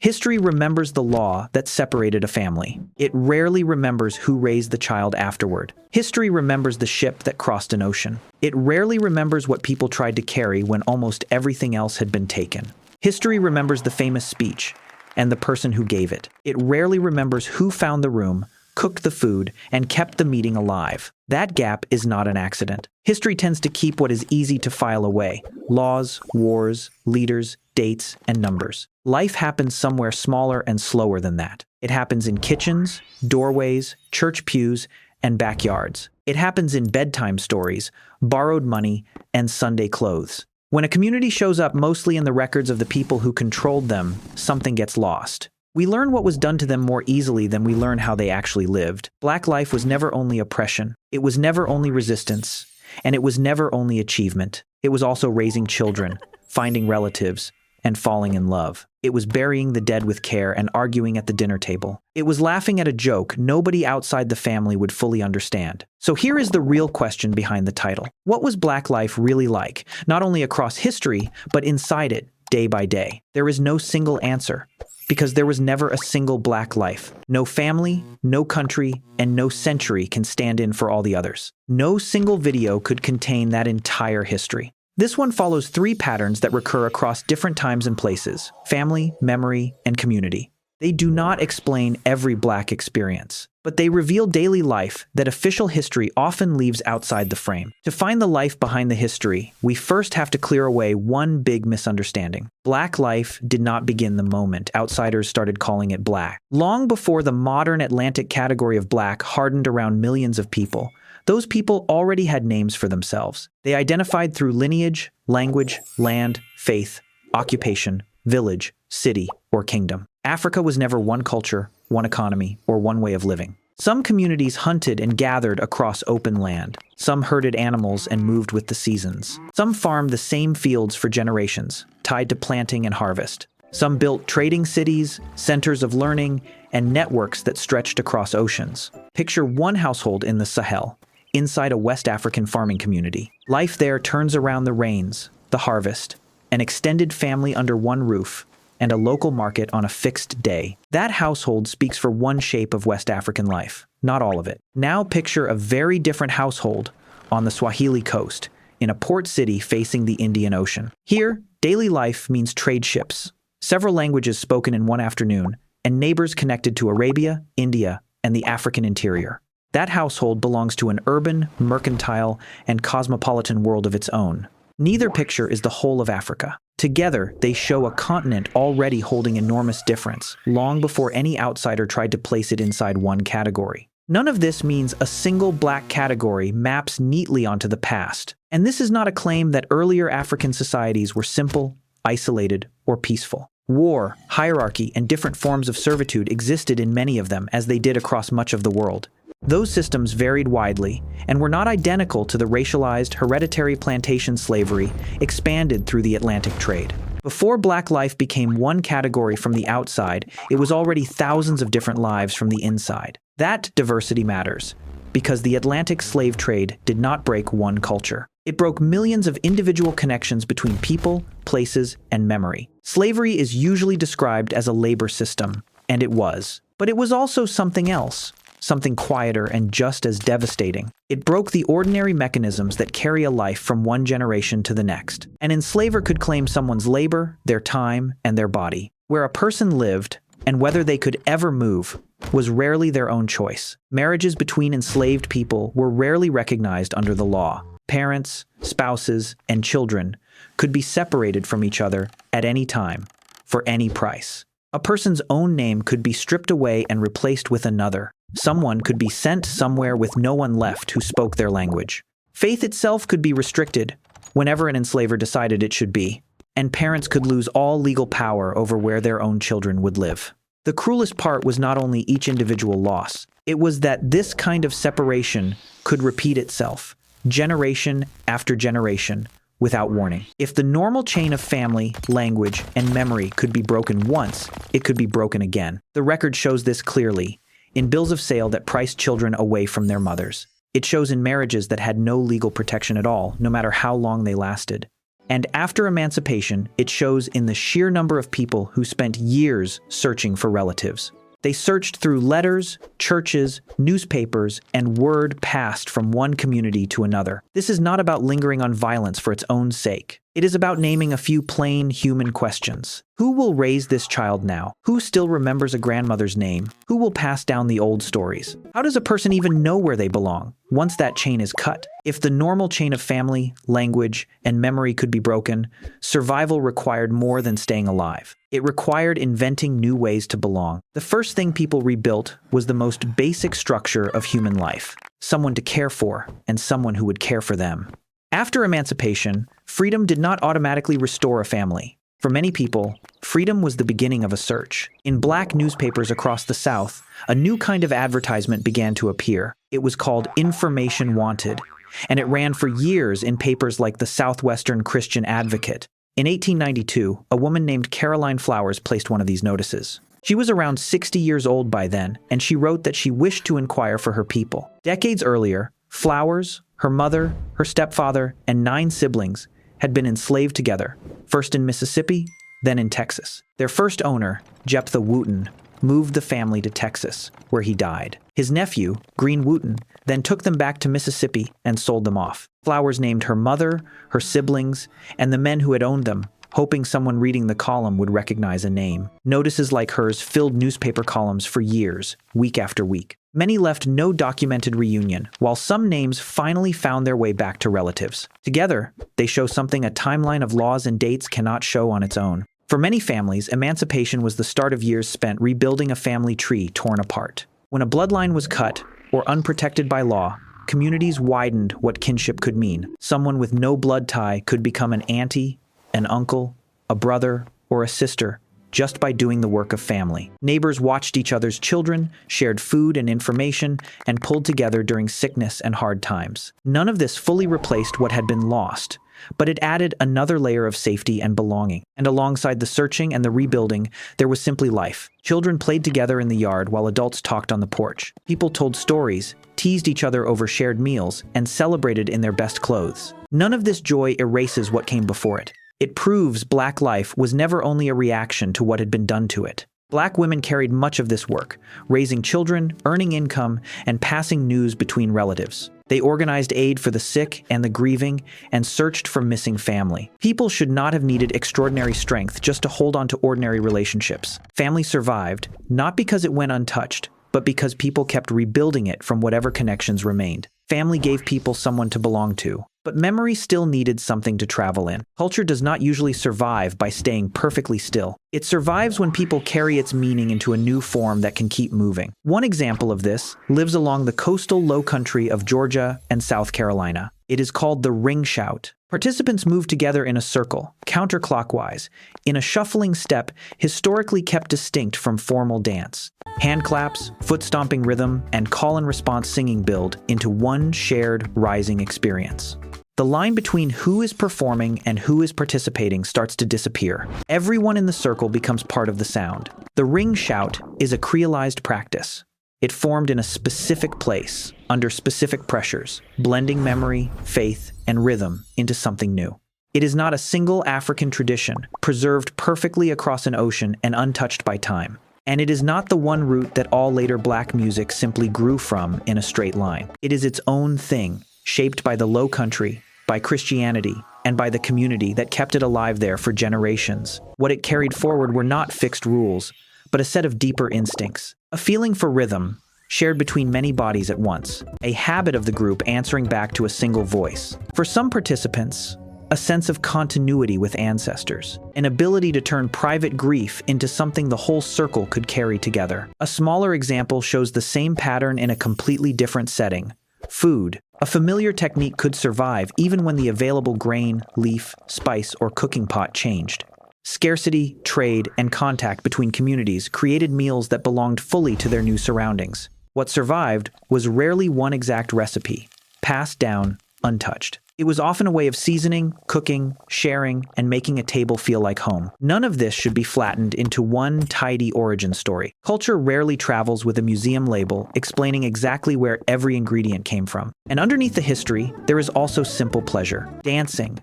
History remembers the law that separated a family. It rarely remembers who raised the child afterward. History remembers the ship that crossed an ocean. It rarely remembers what people tried to carry when almost everything else had been taken. History remembers the famous speech and the person who gave it. It rarely remembers who found the room, cooked the food, and kept the meeting alive. That gap is not an accident. History tends to keep what is easy to file away: laws, wars, leaders, dates, and numbers. Life happens somewhere smaller and slower than that. It happens in kitchens, doorways, church pews, and backyards. It happens in bedtime stories, borrowed money, and Sunday clothes. When a community shows up mostly in the records of the people who controlled them, something gets lost. We learn what was done to them more easily than we learn how they actually lived. Black life was never only oppression. It was never only resistance. And it was never only achievement. It was also raising children, finding relatives, and falling in love. It was burying the dead with care and arguing at the dinner table. It was laughing at a joke nobody outside the family would fully understand. So here is the real question behind the title. What was Black life really like? Not only across history, but inside it, day by day. There is no single answer, because there was never a single Black life. No family, no country, and no century can stand in for all the others. No single video could contain that entire history. This one follows three patterns that recur across different times and places: family, memory, and community. They do not explain every Black experience, but they reveal daily life that official history often leaves outside the frame. To find the life behind the history, we first have to clear away one big misunderstanding. Black life did not begin the moment outsiders started calling it Black. Long before the modern Atlantic category of Black hardened around millions of people, those people already had names for themselves. They identified through lineage, language, land, faith, occupation, village, city, or kingdom. Africa was never one culture, one economy, or one way of living. Some communities hunted and gathered across open land. Some herded animals and moved with the seasons. Some farmed the same fields for generations, tied to planting and harvest. Some built trading cities, centers of learning, and networks that stretched across oceans. Picture one household in the Sahel, inside a West African farming community. Life there turns around the rains, the harvest, an extended family under one roof, and a local market on a fixed day. That household speaks for one shape of West African life, not all of it. Now picture a very different household on the Swahili coast, in a port city facing the Indian Ocean. Here, daily life means trade ships, several languages spoken in one afternoon, and neighbors connected to Arabia, India, and the African interior. That household belongs to an urban, mercantile, and cosmopolitan world of its own. Neither picture is the whole of Africa. Together, they show a continent already holding enormous difference, long before any outsider tried to place it inside one category. None of this means a single Black category maps neatly onto the past. And this is not a claim that earlier African societies were simple, isolated, or peaceful. War, hierarchy, and different forms of servitude existed in many of them, as they did across much of the world. Those systems varied widely and were not identical to the racialized, hereditary plantation slavery expanded through the Atlantic trade. Before Black life became one category from the outside, it was already thousands of different lives from the inside. That diversity matters, because the Atlantic slave trade did not break one culture. It broke millions of individual connections between people, places, and memory. Slavery is usually described as a labor system, and it was. But it was also something else. Something quieter and just as devastating. It broke the ordinary mechanisms that carry a life from one generation to the next. An enslaver could claim someone's labor, their time, and their body. Where a person lived, and whether they could ever move, was rarely their own choice. Marriages between enslaved people were rarely recognized under the law. Parents, spouses, and children could be separated from each other at any time, for any price. A person's own name could be stripped away and replaced with another. Someone could be sent somewhere with no one left who spoke their language. Faith itself could be restricted whenever an enslaver decided it should be, and parents could lose all legal power over where their own children would live. The cruelest part was not only each individual loss, it was that this kind of separation could repeat itself, generation after generation, without warning. If the normal chain of family, language, and memory could be broken once, it could be broken again. The record shows this clearly in bills of sale that priced children away from their mothers. It shows in marriages that had no legal protection at all, no matter how long they lasted. And after emancipation, it shows in the sheer number of people who spent years searching for relatives. They searched through letters, churches, newspapers, and word passed from one community to another. This is not about lingering on violence for its own sake. It is about naming a few plain human questions. Who will raise this child now? Who still remembers a grandmother's name? Who will pass down the old stories? How does a person even know where they belong once that chain is cut? If the normal chain of family, language, and memory could be broken, survival required more than staying alive. It required inventing new ways to belong. The first thing people rebuilt was the most basic structure of human life: someone to care for and someone who would care for them. After emancipation, freedom did not automatically restore a family. For many people, freedom was the beginning of a search. In black newspapers across the South, a new kind of advertisement began to appear. It was called Information Wanted, and it ran for years in papers like the Southwestern Christian Advocate. In 1892, a woman named Caroline Flowers placed one of these notices. She was around 60 years old by then, and she wrote that she wished to inquire for her people. Decades earlier, Flowers, her mother, her stepfather, and 9 siblings had been enslaved together, first in Mississippi, then in Texas. Their first owner, Jephthah Wooten, moved the family to Texas, where he died. His nephew, Green Wooten, then took them back to Mississippi and sold them off. Flowers named her mother, her siblings, and the men who had owned them, hoping someone reading the column would recognize a name. Notices like hers filled newspaper columns for years, week after week. Many left no documented reunion, while some names finally found their way back to relatives. Together, they show something a timeline of laws and dates cannot show on its own. For many families, emancipation was the start of years spent rebuilding a family tree torn apart. When a bloodline was cut, or unprotected by law, communities widened what kinship could mean. Someone with no blood tie could become an auntie, an uncle, a brother, or a sister, just by doing the work of family. Neighbors watched each other's children, shared food and information, and pulled together during sickness and hard times. None of this fully replaced what had been lost, but it added another layer of safety and belonging. And alongside the searching and the rebuilding, there was simply life. Children played together in the yard while adults talked on the porch. People told stories, teased each other over shared meals, and celebrated in their best clothes. None of this joy erases what came before it. It proves Black life was never only a reaction to what had been done to it. Black women carried much of this work, raising children, earning income, and passing news between relatives. They organized aid for the sick and the grieving, and searched for missing family. People should not have needed extraordinary strength just to hold on to ordinary relationships. Family survived, not because it went untouched, but because people kept rebuilding it from whatever connections remained. Family gave people someone to belong to. But memory still needed something to travel in. Culture does not usually survive by staying perfectly still. It survives when people carry its meaning into a new form that can keep moving. One example of this lives along the coastal low country of Georgia and South Carolina. It is called the ring shout. Participants move together in a circle, counterclockwise, in a shuffling step historically kept distinct from formal dance. Hand claps, foot-stomping rhythm, and call-and-response singing build into one shared rising experience. The line between who is performing and who is participating starts to disappear. Everyone in the circle becomes part of the sound. The ring shout is a creolized practice. It formed in a specific place, under specific pressures, blending memory, faith, and rhythm into something new. It is not a single African tradition, preserved perfectly across an ocean and untouched by time. And it is not the one root that all later Black music simply grew from in a straight line. It is its own thing, shaped by the Low Country, by Christianity, and by the community that kept it alive there for generations. What it carried forward were not fixed rules, but a set of deeper instincts. A feeling for rhythm, shared between many bodies at once. A habit of the group answering back to a single voice. For some participants, a sense of continuity with ancestors. An ability to turn private grief into something the whole circle could carry together. A smaller example shows the same pattern in a completely different setting. Food. A familiar technique could survive even when the available grain, leaf, spice, or cooking pot changed. Scarcity, trade, and contact between communities created meals that belonged fully to their new surroundings. What survived was rarely one exact recipe, passed down, untouched. It was often a way of seasoning, cooking, sharing, and making a table feel like home. None of this should be flattened into one tidy origin story. Culture rarely travels with a museum label explaining exactly where every ingredient came from. And underneath the history, there is also simple pleasure. Dancing.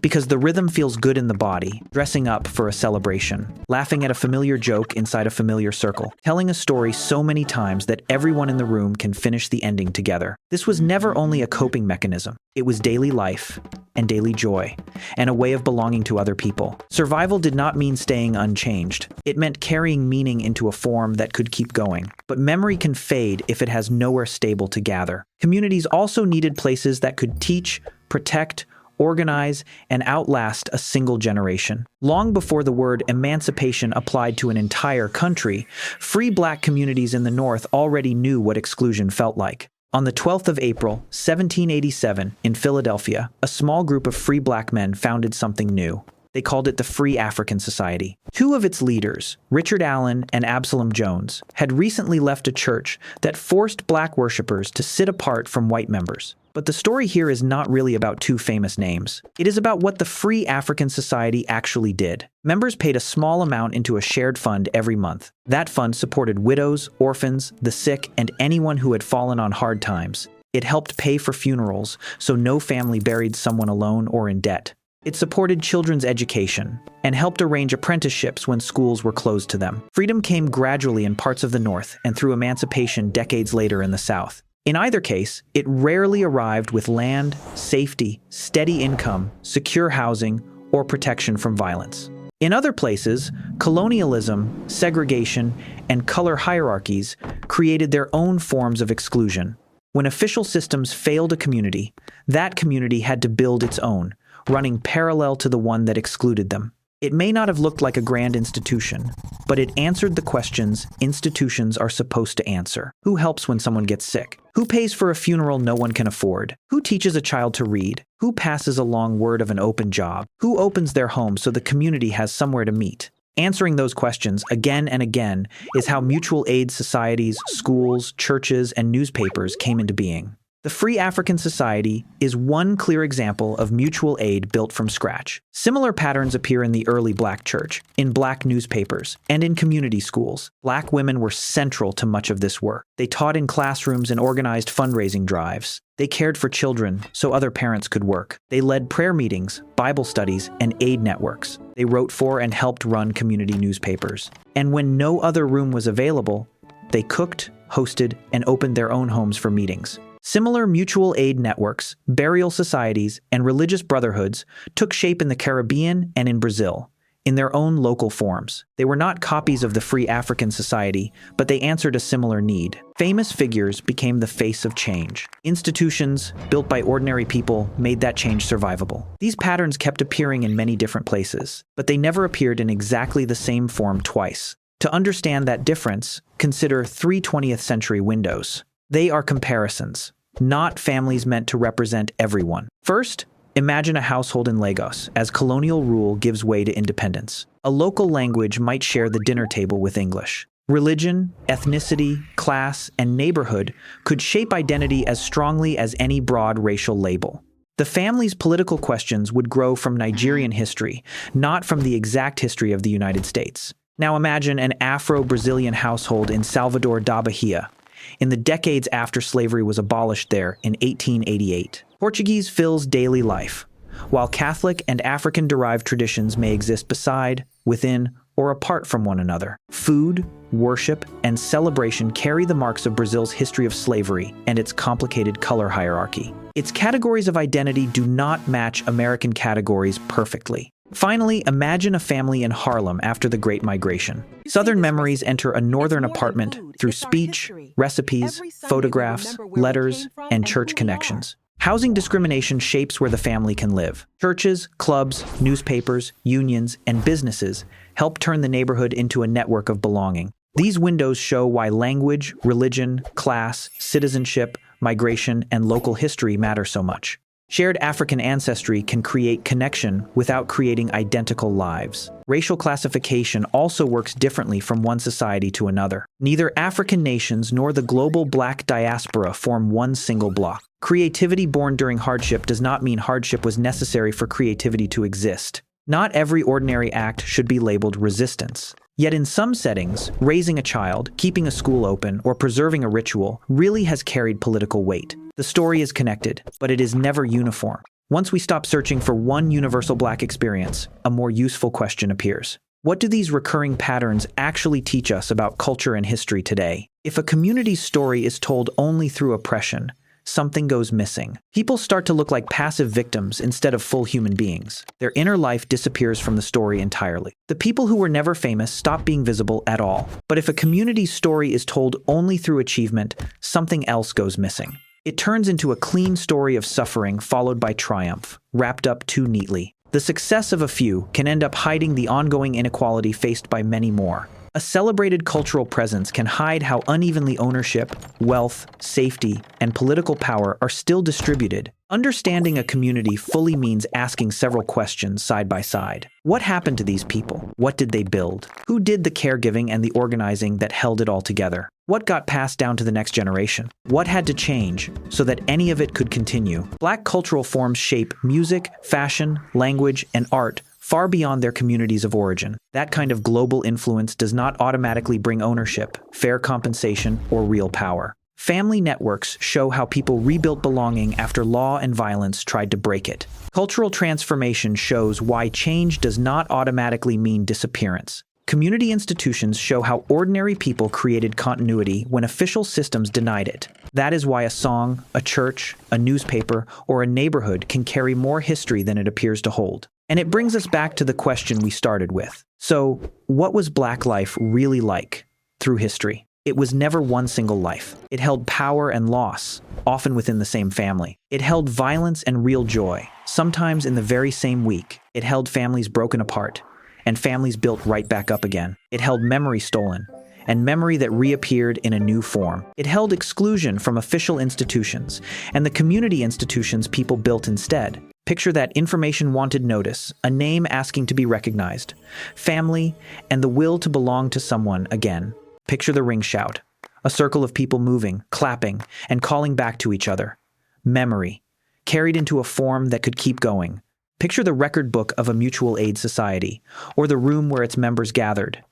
because the rhythm feels good in the body, dressing up for a celebration, laughing at a familiar joke inside a familiar circle, telling a story so many times that everyone in the room can finish the ending together. This was never only a coping mechanism. It was daily life and daily joy, and a way of belonging to other people. Survival did not mean staying unchanged. It meant carrying meaning into a form that could keep going. But memory can fade if it has nowhere stable to gather. Communities also needed places that could teach, protect, organize, and outlast a single generation. Long before the word emancipation applied to an entire country, free Black communities in the North already knew what exclusion felt like. On the 12th of April, 1787, in Philadelphia, a small group of free Black men founded something new. They called it the Free African Society. Two of its leaders, Richard Allen and Absalom Jones, had recently left a church that forced Black worshippers to sit apart from white members. But the story here is not really about two famous names. It is about what the Free African Society actually did. Members paid a small amount into a shared fund every month. That fund supported widows, orphans, the sick, and anyone who had fallen on hard times. It helped pay for funerals, so no family buried someone alone or in debt. It supported children's education and helped arrange apprenticeships when schools were closed to them. Freedom came gradually in parts of the North and through emancipation decades later in the South. In either case, it rarely arrived with land, safety, steady income, secure housing, or protection from violence. In other places, colonialism, segregation, and color hierarchies created their own forms of exclusion. When official systems failed a community, that community had to build its own, running parallel to the one that excluded them. It may not have looked like a grand institution, but it answered the questions institutions are supposed to answer. Who helps when someone gets sick? Who pays for a funeral no one can afford? Who teaches a child to read? Who passes along word of an open job? Who opens their home so the community has somewhere to meet? Answering those questions again and again is how mutual aid societies, schools, churches, and newspapers came into being. The Free African Society is one clear example of mutual aid built from scratch. Similar patterns appear in the early Black church, in Black newspapers, and in community schools. Black women were central to much of this work. They taught in classrooms and organized fundraising drives. They cared for children so other parents could work. They led prayer meetings, Bible studies, and aid networks. They wrote for and helped run community newspapers. And when no other room was available, they cooked, hosted, and opened their own homes for meetings. Similar mutual aid networks, burial societies, and religious brotherhoods took shape in the Caribbean and in Brazil, in their own local forms. They were not copies of the Free African Society, but they answered a similar need. Famous figures became the face of change. Institutions, built by ordinary people, made that change survivable. These patterns kept appearing in many different places, but they never appeared in exactly the same form twice. To understand that difference, consider 3 20th century windows. They are comparisons, not families meant to represent everyone. First, imagine a household in Lagos as colonial rule gives way to independence. A local language might share the dinner table with English. Religion, ethnicity, class, and neighborhood could shape identity as strongly as any broad racial label. The family's political questions would grow from Nigerian history, not from the exact history of the United States. Now imagine an Afro-Brazilian household in Salvador da Bahia, in the decades after slavery was abolished there in 1888. Portuguese fills daily life, while Catholic and African-derived traditions may exist beside, within, or apart from one another. Food, worship, and celebration carry the marks of Brazil's history of slavery and its complicated color hierarchy. Its categories of identity do not match American categories perfectly. Finally, imagine a family in Harlem after the Great Migration. Southern memories enter a northern apartment through speech, recipes, photographs, letters, and church connections. Housing discrimination shapes where the family can live. Churches, clubs, newspapers, unions, and businesses help turn the neighborhood into a network of belonging. These windows show why language, religion, class, citizenship, migration, and local history matter so much. Shared African ancestry can create connection without creating identical lives. Racial classification also works differently from one society to another. Neither African nations nor the global Black diaspora form one single block. Creativity born during hardship does not mean hardship was necessary for creativity to exist. Not every ordinary act should be labeled resistance. Yet in some settings, raising a child, keeping a school open, or preserving a ritual really has carried political weight. The story is connected, but it is never uniform. Once we stop searching for one universal Black experience, a more useful question appears. What do these recurring patterns actually teach us about culture and history today? If a community's story is told only through oppression, something goes missing. People start to look like passive victims instead of full human beings. Their inner life disappears from the story entirely. The people who were never famous stop being visible at all. But if a community's story is told only through achievement, something else goes missing. It turns into a clean story of suffering followed by triumph, wrapped up too neatly. The success of a few can end up hiding the ongoing inequality faced by many more. A celebrated cultural presence can hide how unevenly ownership, wealth, safety, and political power are still distributed. Understanding a community fully means asking several questions side by side. What happened to these people? What did they build? Who did the caregiving and the organizing that held it all together? What got passed down to the next generation? What had to change so that any of it could continue? Black cultural forms shape music, fashion, language, and art far beyond their communities of origin. That kind of global influence does not automatically bring ownership, fair compensation, or real power. Family networks show how people rebuilt belonging after law and violence tried to break it. Cultural transformation shows why change does not automatically mean disappearance. Community institutions show how ordinary people created continuity when official systems denied it. That is why a song, a church, a newspaper, or a neighborhood can carry more history than it appears to hold. And it brings us back to the question we started with. So, what was Black life really like through history? It was never one single life. It held power and loss, often within the same family. It held violence and real joy, sometimes in the very same week. It held families broken apart, and families built right back up again. It held memory stolen, and memory that reappeared in a new form. It held exclusion from official institutions, and the community institutions people built instead. Picture that information wanted notice, a name asking to be recognized, family, and the will to belong to someone again. Picture the ring shout, a circle of people moving, clapping, and calling back to each other. Memory, carried into a form that could keep going. Picture the record book of a mutual aid society, or the room where its members gathered.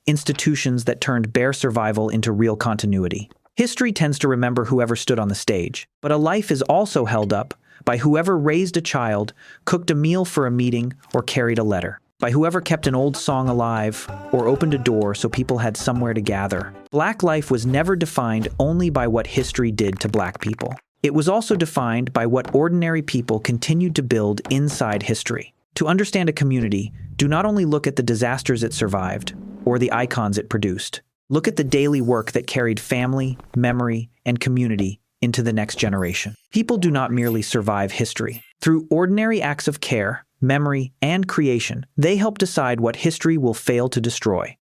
Institutions that turned bare survival into real continuity. History tends to remember whoever stood on the stage, but a life is also held up by whoever raised a child, cooked a meal for a meeting, or carried a letter. By whoever kept an old song alive, or opened a door so people had somewhere to gather. Black life was never defined only by what history did to Black people. It was also defined by what ordinary people continued to build inside history. To understand a community, do not only look at the disasters it survived, or the icons it produced. Look at the daily work that carried family, memory, and community into the next generation. People do not merely survive history. Through ordinary acts of care, memory, and creation, they help decide what history will fail to destroy.